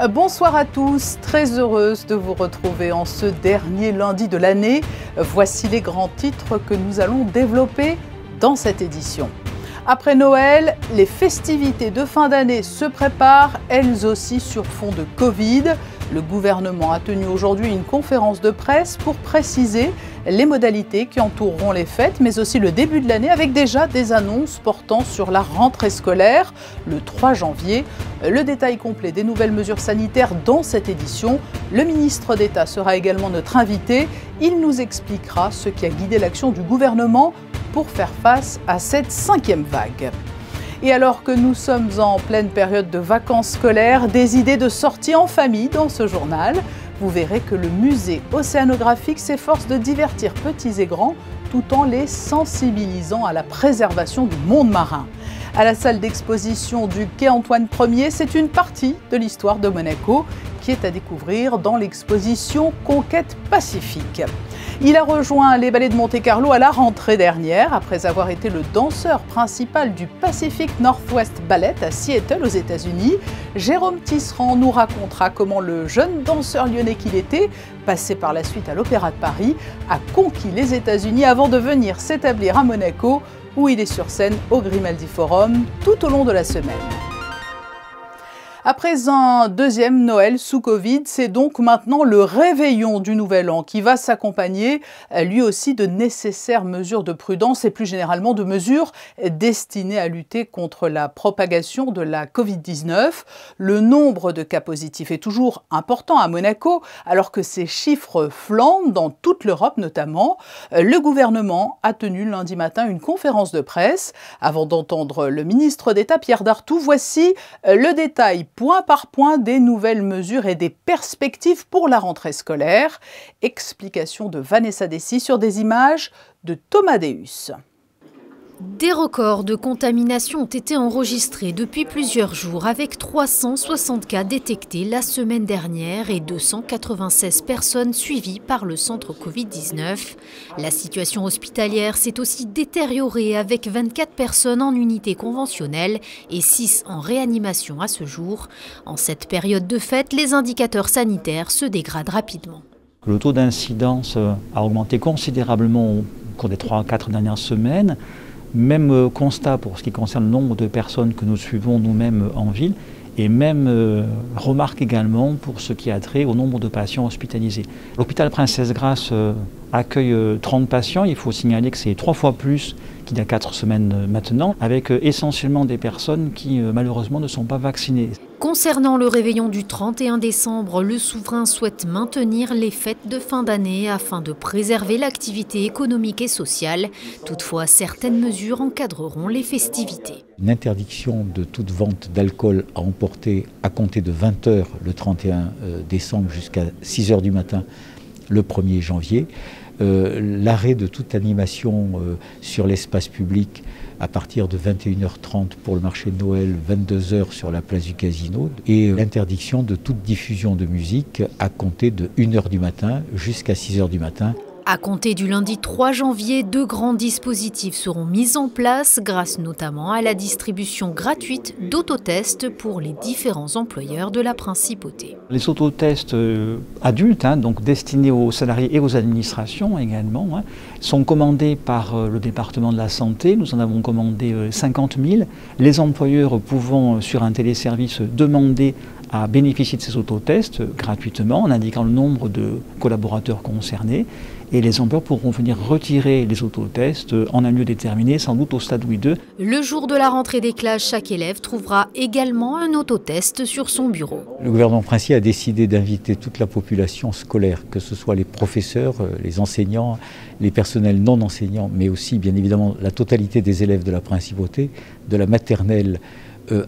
Bonsoir à tous, très heureuse de vous retrouver en ce dernier lundi de l'année. Voici les grands titres que nous allons développer dans cette édition. Après Noël, les festivités de fin d'année se préparent, elles aussi sur fond de Covid. Le gouvernement a tenu aujourd'hui une conférence de presse pour préciser les modalités qui entoureront les fêtes, mais aussi le début de l'année, avec déjà des annonces portant sur la rentrée scolaire le 3 janvier. Le détail complet des nouvelles mesures sanitaires dans cette édition. Le ministre d'État sera également notre invité. Il nous expliquera ce qui a guidé l'action du gouvernement pour faire face à cette 5e vague. Et alors que nous sommes en pleine période de vacances scolaires, des idées de sortie en famille dans ce journal. Vous verrez que le musée océanographique s'efforce de divertir petits et grands tout en les sensibilisant à la préservation du monde marin. À la salle d'exposition du quai Antoine Ier, c'est une partie de l'histoire de Monaco qui est à découvrir dans l'exposition Conquête Pacifique. Il a rejoint les ballets de Monte-Carlo à la rentrée dernière, après avoir été le danseur principal du Pacific Northwest Ballet à Seattle aux États-Unis. Jérôme Tisserand nous racontera comment le jeune danseur lyonnais qu'il était, passé par la suite à l'Opéra de Paris, a conquis les États-Unis avant de venir s'établir à Monaco, où il est sur scène au Grimaldi Forum tout au long de la semaine. Après un deuxième Noël sous Covid, c'est donc maintenant le réveillon du Nouvel An qui va s'accompagner lui aussi de nécessaires mesures de prudence et plus généralement de mesures destinées à lutter contre la propagation de la Covid-19. Le nombre de cas positifs est toujours important à Monaco, alors que ces chiffres flambent dans toute l'Europe notamment. Le gouvernement a tenu lundi matin une conférence de presse. Avant d'entendre le ministre d'État Pierre Dartout, voici le détail point par point des nouvelles mesures et des perspectives pour la rentrée scolaire. Explication de Vanessa Dessy sur des images de Thomas Deus. Des records de contamination ont été enregistrés depuis plusieurs jours, avec 360 cas détectés la semaine dernière et 296 personnes suivies par le centre Covid-19. La situation hospitalière s'est aussi détériorée, avec 24 personnes en unité conventionnelle et 6 en réanimation à ce jour. En cette période de fête, les indicateurs sanitaires se dégradent rapidement. Le taux d'incidence a augmenté considérablement au cours des 3 à 4 dernières semaines. Même constat pour ce qui concerne le nombre de personnes que nous suivons nous-mêmes en ville, et même remarque également pour ce qui a trait au nombre de patients hospitalisés. L'hôpital Princesse Grace accueille 30 patients. Il faut signaler que c'est 3 fois plus qu'il y a 4 semaines maintenant, avec essentiellement des personnes qui malheureusement ne sont pas vaccinées. Concernant le réveillon du 31 décembre, le souverain souhaite maintenir les fêtes de fin d'année afin de préserver l'activité économique et sociale. Toutefois, certaines mesures encadreront les festivités. Une interdiction de toute vente d'alcool à emporter à compter de 20 h le 31 décembre jusqu'à 6 h du matin le 1er janvier. L'arrêt de toute animation sur l'espace public à partir de 21h30 pour le marché de Noël, 22h sur la place du Casino, et l'interdiction de toute diffusion de musique à compter de 1 h du matin jusqu'à 6 h du matin. À compter du lundi 3 janvier, 2 grands dispositifs seront mis en place grâce notamment à la distribution gratuite d'autotests pour les différents employeurs de la principauté. Les autotests adultes, donc destinés aux salariés et aux administrations également, sont commandés par le département de la santé. Nous en avons commandé 50 000. Les employeurs pouvant sur un téléservice demander à bénéficier de ces autotests gratuitement en indiquant le nombre de collaborateurs concernés. Et les employeurs pourront venir retirer les autotests en un lieu déterminé, sans doute au stade Louis II. Le jour de la rentrée des classes, chaque élève trouvera également un autotest sur son bureau. Le gouvernement princier a décidé d'inviter toute la population scolaire, que ce soit les professeurs, les enseignants, les personnels non enseignants, mais aussi bien évidemment la totalité des élèves de la principauté, de la maternelle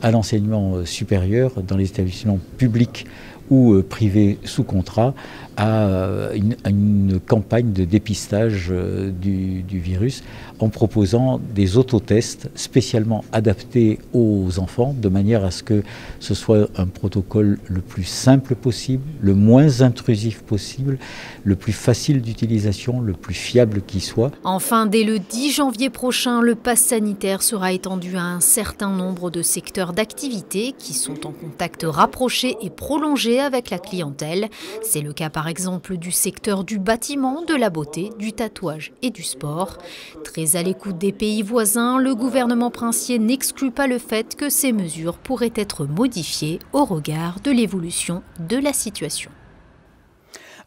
à l'enseignement supérieur, dans les établissements publics ou privés sous contrat, à une campagne de dépistage du virus en proposant des autotests spécialement adaptés aux enfants, de manière à ce que ce soit un protocole le plus simple possible, le moins intrusif possible, le plus facile d'utilisation, le plus fiable qui soit. Enfin, dès le 10 janvier prochain, le pass sanitaire sera étendu à un certain nombre de secteurs secteurs d'activité qui sont en contact rapproché et prolongé avec la clientèle. C'est le cas par exemple du secteur du bâtiment, de la beauté, du tatouage et du sport. Très à l'écoute des pays voisins, le gouvernement princier n'exclut pas le fait que ces mesures pourraient être modifiées au regard de l'évolution de la situation.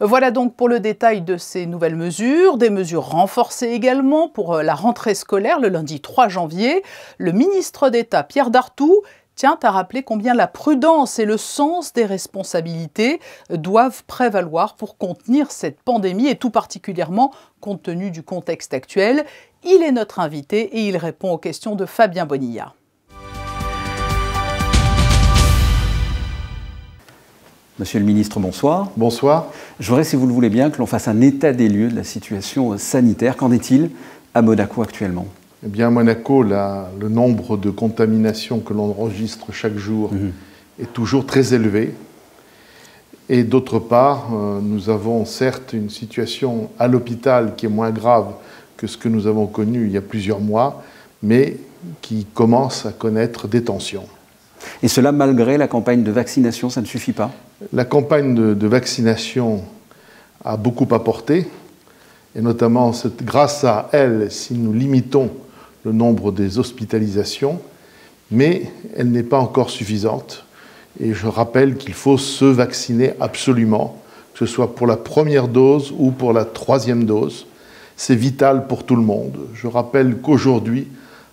Voilà donc pour le détail de ces nouvelles mesures, des mesures renforcées également pour la rentrée scolaire le lundi 3 janvier. Le ministre d'État Pierre Dartout tient à rappeler combien la prudence et le sens des responsabilités doivent prévaloir pour contenir cette pandémie et tout particulièrement compte tenu du contexte actuel. Il est notre invité et il répond aux questions de Fabien Bonilla. Monsieur le ministre, bonsoir. Bonsoir. Je voudrais, si vous le voulez bien, que l'on fasse un état des lieux de la situation sanitaire. Qu'en est-il à Monaco actuellement? Eh bien, à Monaco, le nombre de contaminations que l'on enregistre chaque jour est toujours très élevé. Et d'autre part, nous avons certes une situation à l'hôpital qui est moins grave que ce que nous avons connu il y a plusieurs mois, mais qui commence à connaître des tensions. Et cela malgré la campagne de vaccination, ça ne suffit pas? La campagne de vaccination a beaucoup apporté, et notamment grâce à elle, si nous limitons le nombre des hospitalisations, mais elle n'est pas encore suffisante. Et je rappelle qu'il faut se vacciner absolument, que ce soit pour la première dose ou pour la troisième dose. C'est vital pour tout le monde. Je rappelle qu'aujourd'hui,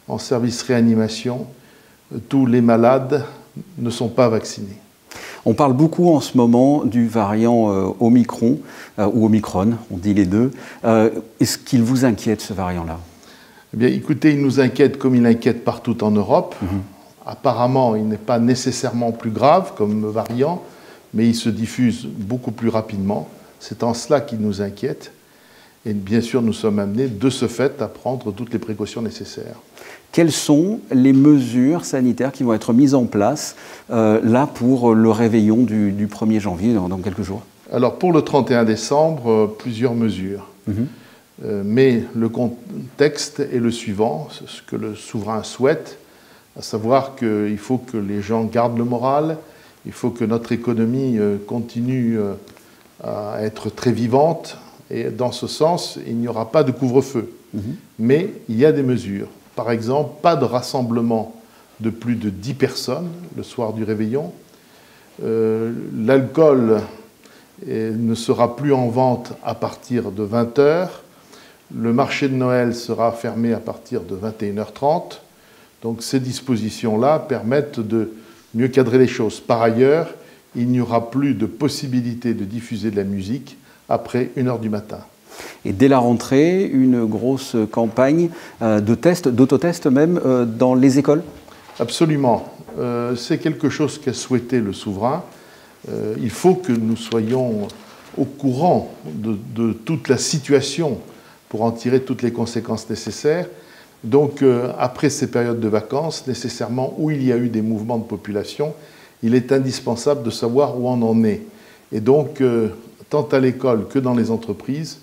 en service réanimation, tous les malades ne sont pas vaccinés. On parle beaucoup en ce moment du variant Omicron, ou Omicron, on dit les deux. Est-ce qu'il vous inquiète ce variant-là? Eh bien, écoutez, il nous inquiète comme il inquiète partout en Europe. Apparemment, il n'est pas nécessairement plus grave comme variant, mais il se diffuse beaucoup plus rapidement. C'est en cela qu'il nous inquiète. Et bien sûr, nous sommes amenés de ce fait à prendre toutes les précautions nécessaires. Quelles sont les mesures sanitaires qui vont être mises en place là pour le réveillon du 1er janvier, dans quelques jours? Alors pour le 31 décembre, plusieurs mesures. Mais le contexte est le suivant, ce que le souverain souhaite, à savoir qu'il faut que les gens gardent le moral, il faut que notre économie continue à être très vivante, et dans ce sens, il n'y aura pas de couvre-feu. Mais il y a des mesures. Par exemple, pas de rassemblement de plus de 10 personnes le soir du réveillon. L'alcool ne sera plus en vente à partir de 20h. Le marché de Noël sera fermé à partir de 21h30. Donc ces dispositions-là permettent de mieux cadrer les choses. Par ailleurs, il n'y aura plus de possibilité de diffuser de la musique après 1h du matin. Et dès la rentrée, une grosse campagne de tests, d'autotests même, dans les écoles? Absolument. C'est quelque chose qu'a souhaité le souverain. Il faut que nous soyons au courant de toute la situation pour en tirer toutes les conséquences nécessaires. Donc, après ces périodes de vacances, nécessairement, où il y a eu des mouvements de population, il est indispensable de savoir où on en est. Et donc, tant à l'école que dans les entreprises,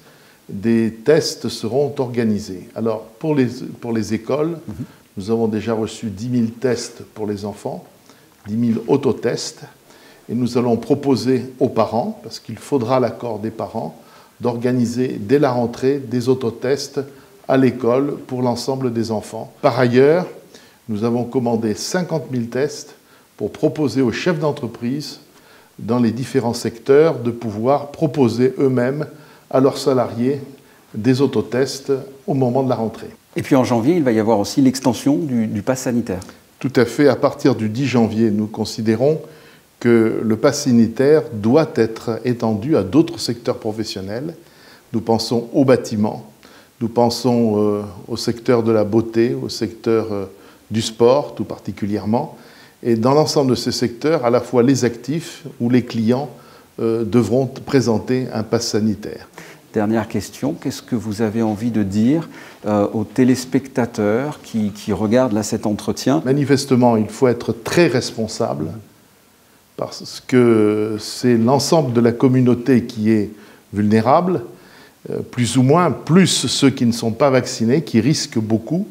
des tests seront organisés. Alors, pour les écoles, nous avons déjà reçu 10 000 tests pour les enfants, 10 000 autotests, et nous allons proposer aux parents, parce qu'il faudra l'accord des parents, d'organiser dès la rentrée des autotests à l'école pour l'ensemble des enfants. Par ailleurs, nous avons commandé 50 000 tests pour proposer aux chefs d'entreprise dans les différents secteurs de pouvoir proposer eux-mêmes à leurs salariés des autotests au moment de la rentrée. Et puis en janvier, il va y avoir aussi l'extension du pass sanitaire. Tout à fait. À partir du 10 janvier, nous considérons que le pass sanitaire doit être étendu à d'autres secteurs professionnels. Nous pensons au bâtiment, nous pensons au secteur de la beauté, au secteur du sport tout particulièrement. Et dans l'ensemble de ces secteurs, à la fois les actifs ou les clients devront présenter un pass sanitaire. Dernière question, qu'est-ce que vous avez envie de dire aux téléspectateurs qui regardent là cet entretien? Manifestement, il faut être très responsable parce que c'est l'ensemble de la communauté qui est vulnérable, plus ou moins, plus ceux qui ne sont pas vaccinés, qui risquent beaucoup.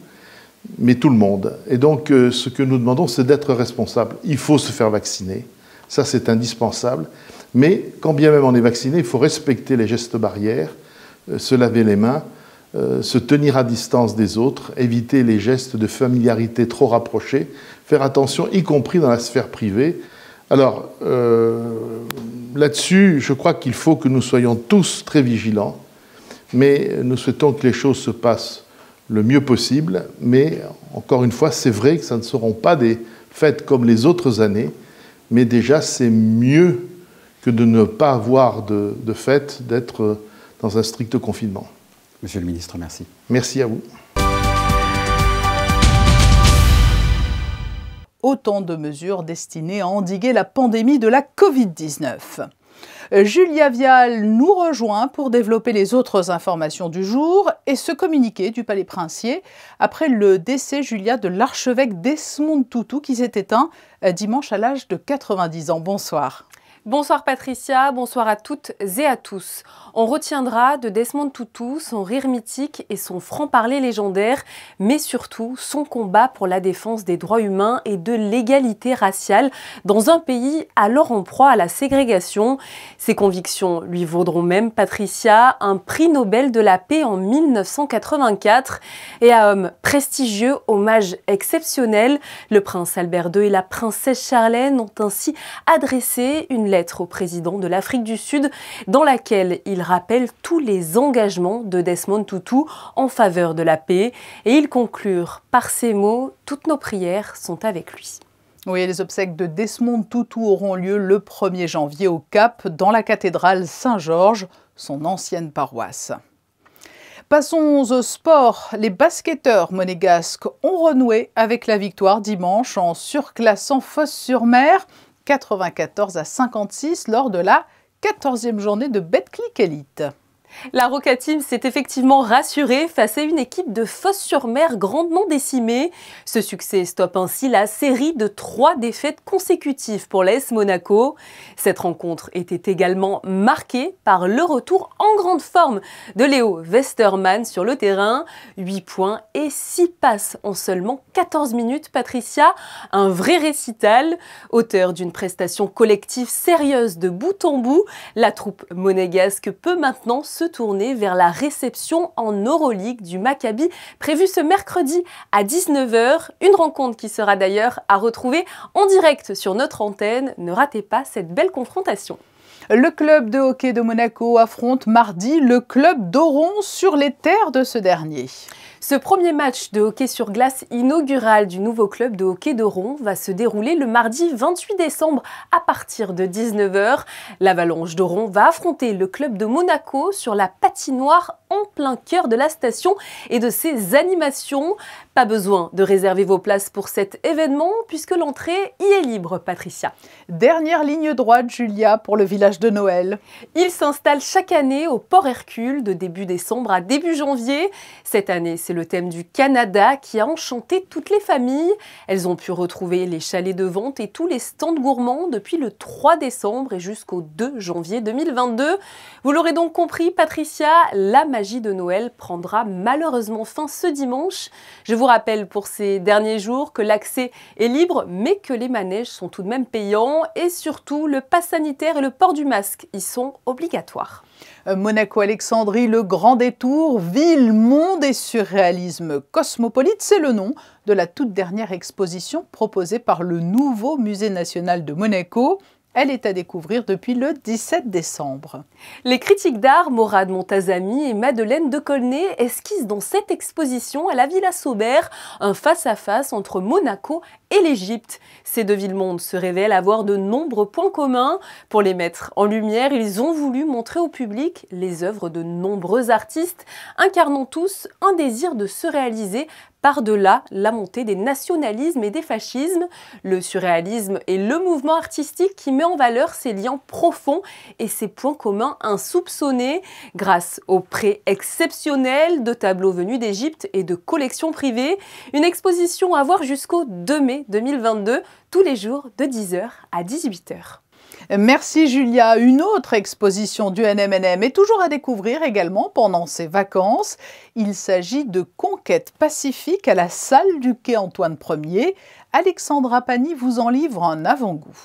mais tout le monde. Et donc, ce que nous demandons, c'est d'être responsable. Il faut se faire vacciner, ça c'est indispensable, mais quand bien même on est vacciné, il faut respecter les gestes barrières, se laver les mains, se tenir à distance des autres, éviter les gestes de familiarité trop rapprochés, faire attention, y compris dans la sphère privée. Alors, là-dessus, je crois qu'il faut que nous soyons tous très vigilants, mais nous souhaitons que les choses se passent le mieux possible, mais encore une fois, c'est vrai que ça ne seront pas des fêtes comme les autres années, mais déjà c'est mieux que de ne pas avoir de fête, d'être dans un strict confinement. Monsieur le ministre, merci. Merci à vous. Autant de mesures destinées à endiguer la pandémie de la Covid-19. Julia Vial nous rejoint pour développer les autres informations du jour et ce communiqué du Palais Princier après le décès, Julia, de l'archevêque Desmond Tutu qui s'est éteint dimanche à l'âge de 90 ans. Bonsoir. Bonsoir Patricia, bonsoir à toutes et à tous. On retiendra de Desmond Tutu son rire mythique et son franc-parler légendaire, mais surtout son combat pour la défense des droits humains et de l'égalité raciale dans un pays alors en proie à la ségrégation. Ses convictions lui vaudront même, Patricia, un prix Nobel de la paix en 1984 et à homme prestigieux, hommage exceptionnel. Le prince Albert II et la princesse Charlène ont ainsi adressé une lettre au président de l'Afrique du Sud dans laquelle il rappelle tous les engagements de Desmond Tutu en faveur de la paix et ils conclurent par ces mots « Toutes nos prières sont avec lui ». Oui, les obsèques de Desmond Tutu auront lieu le 1er janvier au Cap, dans la cathédrale Saint-Georges, son ancienne paroisse. Passons au sport. Les basketteurs monégasques ont renoué avec la victoire dimanche en surclassant Fos-sur-Mer 94-56 lors de la 14e journée de Betclic Elite. La Roca Team s'est effectivement rassurée face à une équipe de Fos-sur-Mer grandement décimée. Ce succès stoppe ainsi la série de 3 défaites consécutives pour l'AS Monaco. Cette rencontre était également marquée par le retour en grande forme de Léo Westermann sur le terrain. 8 points et 6 passes en seulement 14 minutes. Patricia, un vrai récital. Auteur d'une prestation collective sérieuse de bout en bout, la troupe monégasque peut maintenant se tourner vers la réception en Euroleague du Maccabi prévue ce mercredi à 19 h. Une rencontre qui sera d'ailleurs à retrouver en direct sur notre antenne. Ne ratez pas cette belle confrontation. Le club de hockey de Monaco affronte mardi le club d'Oron sur les terres de ce dernier. Ce premier match de hockey sur glace inaugural du nouveau club de hockey d'Oron va se dérouler le mardi 28 décembre à partir de 19 h. L'Avalanche d'Oron va affronter le club de Monaco sur la patinoire en plein cœur de la station et de ses animations. Pas besoin de réserver vos places pour cet événement puisque l'entrée y est libre, Patricia. Dernière ligne droite, Julia, pour le village de Noël. Il s'installe chaque année au Port Hercule de début décembre à début janvier. Cette année, c'est le thème du Canada qui a enchanté toutes les familles. Elles ont pu retrouver les chalets de vente et tous les stands gourmands depuis le 3 décembre et jusqu'au 2 janvier 2022. Vous l'aurez donc compris, Patricia, la magie de Noël prendra malheureusement fin ce dimanche. Je vous rappelle pour ces derniers jours que l'accès est libre, mais que les manèges sont tout de même payants et surtout le pass sanitaire et le port du masque y sont obligatoires. Monaco-Alexandrie, le grand détour, ville, monde et surréalisme cosmopolite, c'est le nom de la toute dernière exposition proposée par le nouveau Musée national de Monaco. Elle est à découvrir depuis le 17 décembre. Les critiques d'art Morad Montazami et Madeleine de Colnay esquissent dans cette exposition à la Villa Saubert un face-à-face entre Monaco et l'Égypte. Ces deux villes-mondes se révèlent avoir de nombreux points communs. Pour les mettre en lumière, ils ont voulu montrer au public les œuvres de nombreux artistes, incarnant tous un désir de se réaliser par-delà la montée des nationalismes et des fascismes. Le surréalisme est le mouvement artistique qui met en valeur ces liens profonds et ces points communs insoupçonnés grâce aux prêts exceptionnels de tableaux venus d'Égypte et de collections privées. Une exposition à voir jusqu'au 2 mai 2022, tous les jours de 10 h à 18 h. Merci Julia. Une autre exposition du NMNM est toujours à découvrir également pendant ces vacances. Il s'agit de Conquête pacifique à la salle du quai Antoine Ier. Alexandra Pani vous en livre un avant-goût.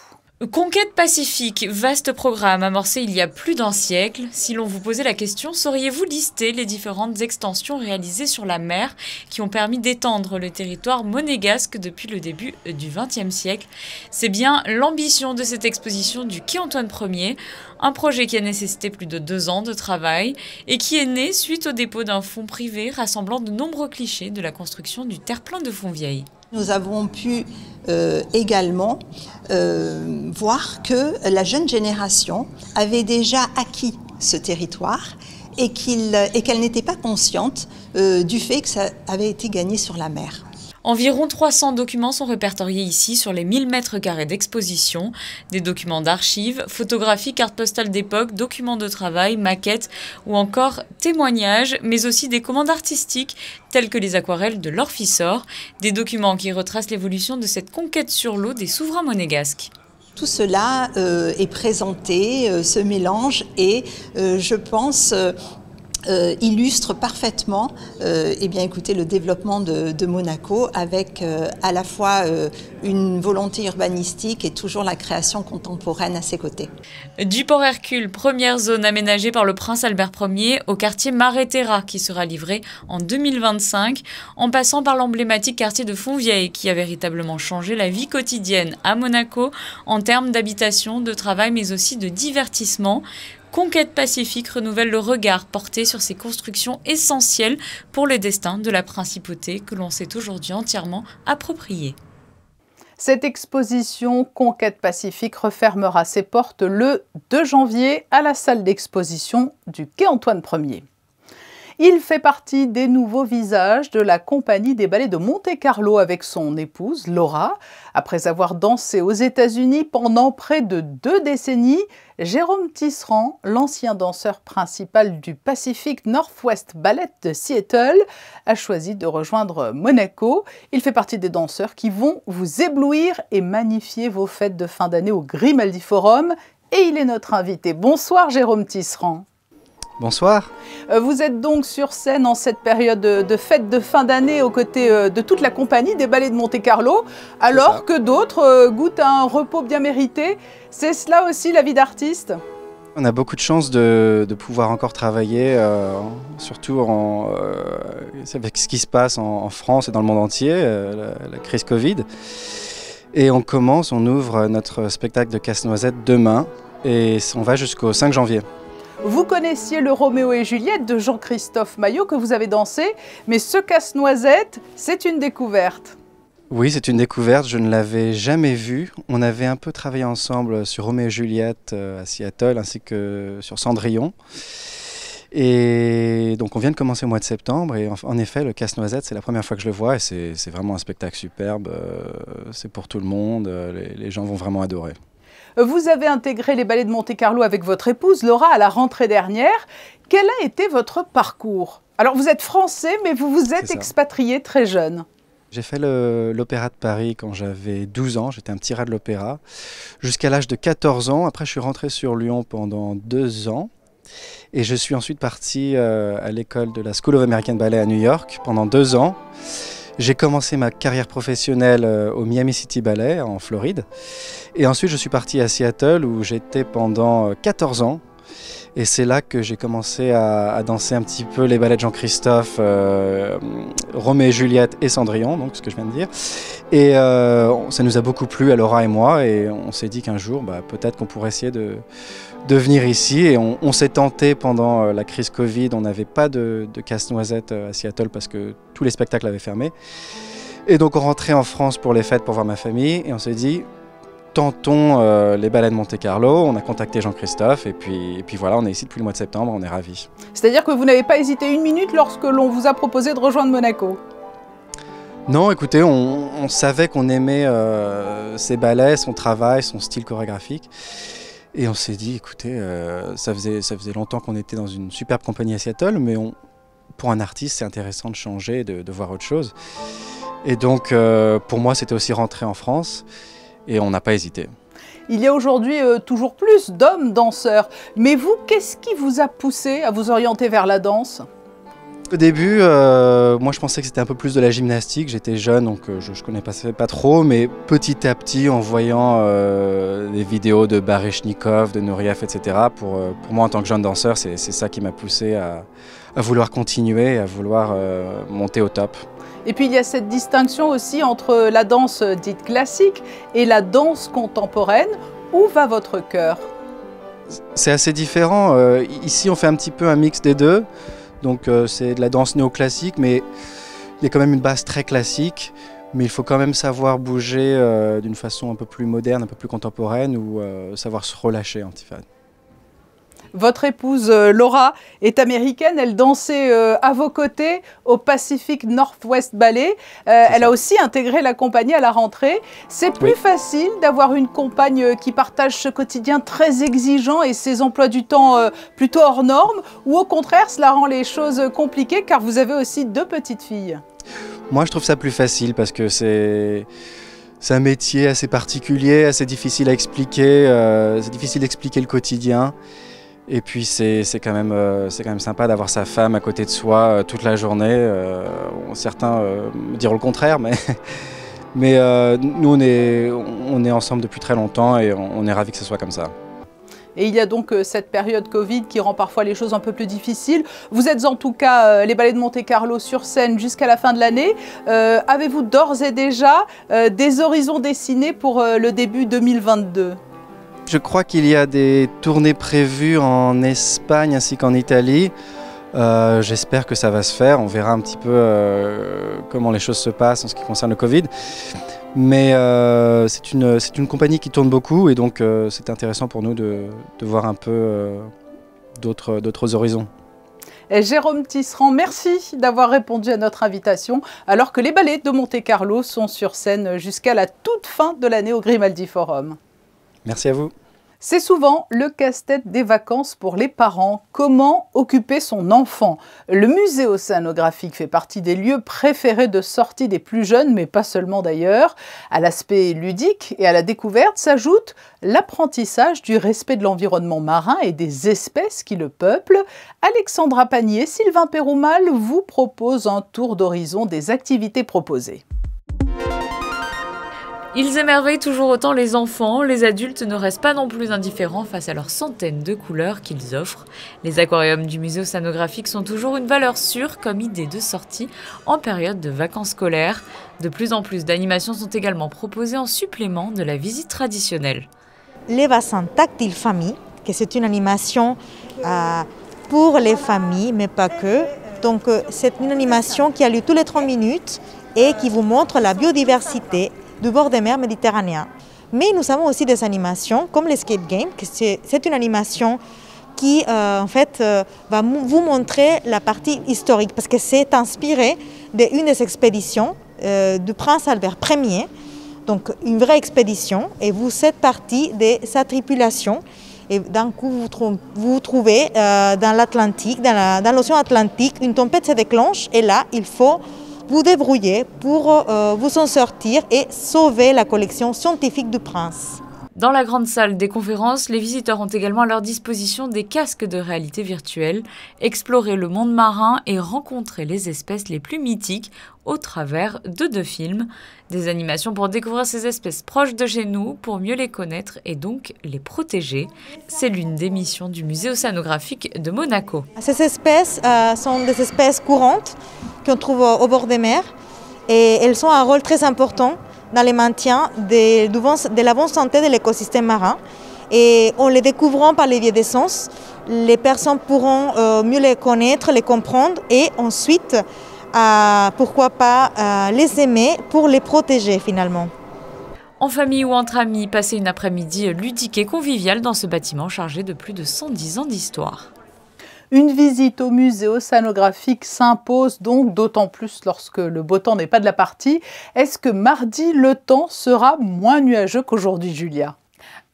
Conquête pacifique, vaste programme amorcé il y a plus d'un siècle. Si l'on vous posait la question, sauriez-vous lister les différentes extensions réalisées sur la mer qui ont permis d'étendre le territoire monégasque depuis le début du XXe siècle? C'est bien l'ambition de cette exposition du quai Antoine Ier, un projet qui a nécessité plus de 2 ans de travail et qui est né suite au dépôt d'un fonds privé rassemblant de nombreux clichés de la construction du terre-plein de Fontvieille. Nous avons pu également voir que la jeune génération avait déjà acquis ce territoire et qu'elle n'était pas consciente du fait que ça avait été gagné sur la mer. Environ 300 documents sont répertoriés ici sur les 1000 mètres carrés d'exposition. Des documents d'archives, photographies, cartes postales d'époque, documents de travail, maquettes ou encore témoignages, mais aussi des commandes artistiques telles que les aquarelles de Laure Fissor, des documents qui retracent l'évolution de cette conquête sur l'eau des souverains monégasques. Tout cela est présenté, se mélange et je pense illustre parfaitement écoutez, le développement de Monaco avec à la fois une volonté urbanistique et toujours la création contemporaine à ses côtés. Du Port Hercule, première zone aménagée par le prince Albert Ier au quartier Maréterra qui sera livré en 2025, en passant par l'emblématique quartier de Fontvieille qui a véritablement changé la vie quotidienne à Monaco en termes d'habitation, de travail mais aussi de divertissement. Conquête pacifique renouvelle le regard porté sur ces constructions essentielles pour le destin de la principauté que l'on s'est aujourd'hui entièrement appropriée. Cette exposition Conquête pacifique refermera ses portes le 2 janvier à la salle d'exposition du quai Antoine Ier. Il fait partie des nouveaux visages de la compagnie des ballets de Monte-Carlo avec son épouse Laura. Après avoir dansé aux États-Unis pendant près de 2 décennies, Jérôme Tisserand, l'ancien danseur principal du Pacific Northwest Ballet de Seattle, a choisi de rejoindre Monaco. Il fait partie des danseurs qui vont vous éblouir et magnifier vos fêtes de fin d'année au Grimaldi Forum. Et il est notre invité. Bonsoir Jérôme Tisserand. Bonsoir. Vous êtes donc sur scène en cette période de fête de fin d'année aux côtés de toute la compagnie des ballets de Monte-Carlo, alors que d'autres goûtent à un repos bien mérité. C'est cela aussi la vie d'artiste? On a beaucoup de chance de pouvoir encore travailler, surtout avec ce qui se passe en France et dans le monde entier, la crise Covid. Et on ouvre notre spectacle de Casse-Noisette demain et on va jusqu'au 5 janvier. Vous connaissiez le Roméo et Juliette de Jean-Christophe Maillot que vous avez dansé, mais ce Casse-Noisette, c'est une découverte. Oui, c'est une découverte, je ne l'avais jamais vu. On avait un peu travaillé ensemble sur Roméo et Juliette à Seattle ainsi que sur Cendrillon. Et donc on vient de commencer au mois de septembre et en effet le Casse-Noisette c'est la première fois que je le vois et c'est vraiment un spectacle superbe, c'est pour tout le monde, les gens vont vraiment adorer. Vous avez intégré les ballets de Monte-Carlo avec votre épouse Laura à la rentrée dernière. Quel a été votre parcours? Alors vous êtes français mais vous vous êtes expatrié très jeune. J'ai fait l'Opéra de Paris quand j'avais 12 ans, j'étais un petit rat de l'opéra, jusqu'à l'âge de 14 ans. Après je suis rentré sur Lyon pendant 2 ans et je suis ensuite parti à l'école de la School of American Ballet à New York pendant 2 ans. J'ai commencé ma carrière professionnelle au Miami City Ballet en Floride. Et ensuite, je suis parti à Seattle où j'étais pendant 14 ans. Et c'est là que j'ai commencé à danser un petit peu les ballets de Jean-Christophe, Roméo et Juliette et Cendrillon, donc ce que je viens de dire. Et ça nous a beaucoup plu à Laura et moi. Et on s'est dit qu'un jour, peut-être qu'on pourrait essayer de venir ici. Et on s'est tenté pendant la crise Covid. On n'avait pas de Casse-Noisette à Seattle parce que tous les spectacles avaient fermé. Et donc on rentrait en France pour les fêtes pour voir ma famille. Et on s'est dit, tentons les ballets de Monte-Carlo. On a contacté Jean-Christophe. Et puis voilà, on est ici depuis le mois de septembre. On est ravis. C'est-à-dire que vous n'avez pas hésité une minute lorsque l'on vous a proposé de rejoindre Monaco? Non, écoutez, on savait qu'on aimait ses ballets, son travail, son style chorégraphique. Et on s'est dit, écoutez, ça faisait longtemps qu'on était dans une superbe compagnie à Seattle, mais pour un artiste, c'est intéressant de changer, de voir autre chose. Et donc, pour moi, c'était aussi rentrer en France, et on n'a pas hésité. il y a aujourd'hui toujours plus d'hommes danseurs. Mais vous, qu'est-ce qui vous a poussé à vous orienter vers la danse ? Au début, moi je pensais que c'était un peu plus de la gymnastique. J'étais jeune, donc je ne connaissais pas trop, mais petit à petit, en voyant des vidéos de Baryshnikov, de Nureyev, etc., pour moi en tant que jeune danseur, c'est ça qui m'a poussé à vouloir continuer, à vouloir monter au top. Et puis il y a cette distinction aussi entre la danse dite classique et la danse contemporaine. Où va votre cœur ? C'est assez différent. Ici, on fait un petit peu un mix des deux. Donc c'est de la danse néoclassique, mais il y a quand même une base très classique. Mais il faut quand même savoir bouger d'une façon un peu plus moderne, un peu plus contemporaine, ou savoir se relâcher un petit peu. Votre épouse Laura est américaine, elle dansait à vos côtés au Pacific Northwest Ballet. Elle a aussi intégré la compagnie à la rentrée. C'est plus facile d'avoir une compagne qui partage ce quotidien très exigeant et ses emplois du temps plutôt hors normes, ou au contraire cela rend les choses compliquées car vous avez aussi 2 petites filles? Moi je trouve ça plus facile parce que c'est un métier assez particulier, assez difficile à expliquer, c'est difficile d'expliquer le quotidien. Et puis c'est quand même sympa d'avoir sa femme à côté de soi toute la journée. Certains me diront le contraire, mais nous on est ensemble depuis très longtemps et on est ravis que ce soit comme ça. Et il y a donc cette période Covid qui rend parfois les choses un peu plus difficiles. Vous êtes en tout cas les Ballets de Monte-Carlo sur scène jusqu'à la fin de l'année. Avez-vous d'ores et déjà des horizons dessinés pour le début 2022 ? Je crois qu'il y a des tournées prévues en Espagne ainsi qu'en Italie. J'espère que ça va se faire. On verra un petit peu comment les choses se passent en ce qui concerne le Covid. Mais c'est une compagnie qui tourne beaucoup et donc c'est intéressant pour nous de voir un peu d'autres horizons. Et Jérôme Tisserand, merci d'avoir répondu à notre invitation alors que les Ballets de Monte-Carlo sont sur scène jusqu'à la toute fin de l'année au Grimaldi Forum. Merci à vous. C'est souvent le casse-tête des vacances pour les parents. Comment occuper son enfant? Le musée océanographique fait partie des lieux préférés de sortie des plus jeunes, mais pas seulement d'ailleurs. À l'aspect ludique et à la découverte s'ajoute l'apprentissage du respect de l'environnement marin et des espèces qui le peuplent. Alexandra Pagnier et Sylvain Péroumal vous proposent un tour d'horizon des activités proposées. Ils émerveillent toujours autant les enfants, les adultes ne restent pas non plus indifférents face à leurs centaines de couleurs qu'ils offrent. Les aquariums du musée océanographique sont toujours une valeur sûre comme idée de sortie en période de vacances scolaires. De plus en plus d'animations sont également proposées en supplément de la visite traditionnelle. Les bassins tactiles famille, que c'est une animation pour les familles, mais pas que. Donc c'est une animation qui a lieu tous les 30 minutes et qui vous montre la biodiversité du bord des mers méditerranéens. Mais nous avons aussi des animations comme l'Escape Game, c'est une animation qui en fait va vous montrer la partie historique parce que c'est inspiré d'une des expéditions du prince Albert Ier, donc une vraie expédition, et vous faites partie de sa tripulation. Et d'un coup, vous trouvez dans l'Atlantique, dans l'océan Atlantique, une tempête se déclenche et là, il faut vous débrouiller pour vous en sortir et sauver la collection scientifique du prince. Dans la grande salle des conférences, les visiteurs ont également à leur disposition des casques de réalité virtuelle, explorer le monde marin et rencontrer les espèces les plus mythiques au travers de 2 films. Des animations pour découvrir ces espèces proches de chez nous, pour mieux les connaître et donc les protéger. C'est l'une des missions du musée océanographique de Monaco. Ces espèces sont des espèces courantes qu'on trouve au bord des mers et elles ont un rôle très important dans le maintien de la bonne santé de l'écosystème marin. Et en les découvrant par les biais des sens, les personnes pourront mieux les connaître, les comprendre et ensuite, pourquoi pas, les aimer pour les protéger finalement. En famille ou entre amis, passer une après-midi ludique et conviviale dans ce bâtiment chargé de plus de 110 ans d'histoire. Une visite au musée océanographique s'impose donc d'autant plus lorsque le beau temps n'est pas de la partie. Est-ce que mardi, le temps sera moins nuageux qu'aujourd'hui, Julia ?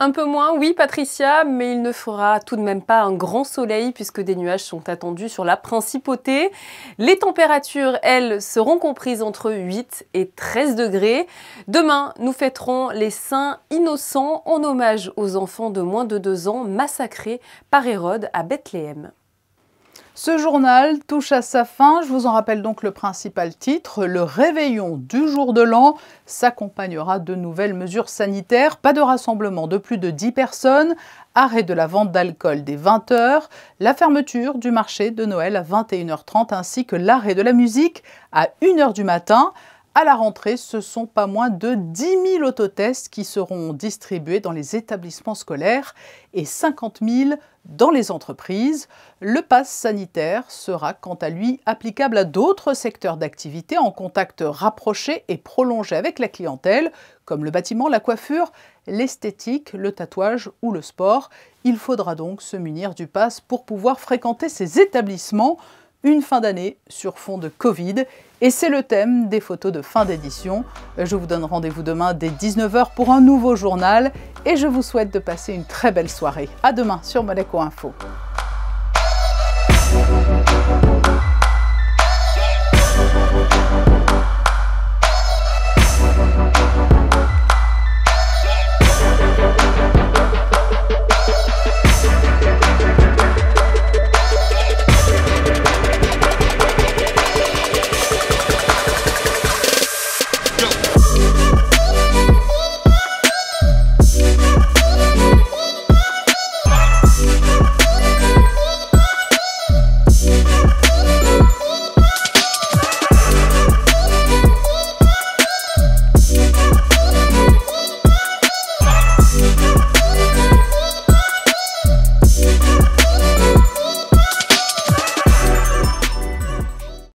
Un peu moins, oui Patricia, mais il ne fera tout de même pas un grand soleil puisque des nuages sont attendus sur la principauté. Les températures, elles, seront comprises entre 8 et 13 degrés. Demain, nous fêterons les Saints innocents en hommage aux enfants de moins de 2 ans massacrés par Hérode à Bethléem. Ce journal touche à sa fin. Je vous en rappelle donc le principal titre. Le réveillon du jour de l'an s'accompagnera de nouvelles mesures sanitaires. Pas de rassemblement de plus de 10 personnes. Arrêt de la vente d'alcool dès 20 h. La fermeture du marché de Noël à 21 h 30 ainsi que l'arrêt de la musique à 1 h du matin. À la rentrée, ce sont pas moins de 10 000 autotests qui seront distribués dans les établissements scolaires et 50 000 dans les entreprises. Le pass sanitaire sera quant à lui applicable à d'autres secteurs d'activité en contact rapproché et prolongé avec la clientèle, comme le bâtiment, la coiffure, l'esthétique, le tatouage ou le sport. Il faudra donc se munir du pass pour pouvoir fréquenter ces établissements. Une fin d'année sur fond de Covid. Et c'est le thème des photos de fin d'édition. Je vous donne rendez-vous demain dès 19 h pour un nouveau journal. Et je vous souhaite de passer une très belle soirée. À demain sur Monaco Info.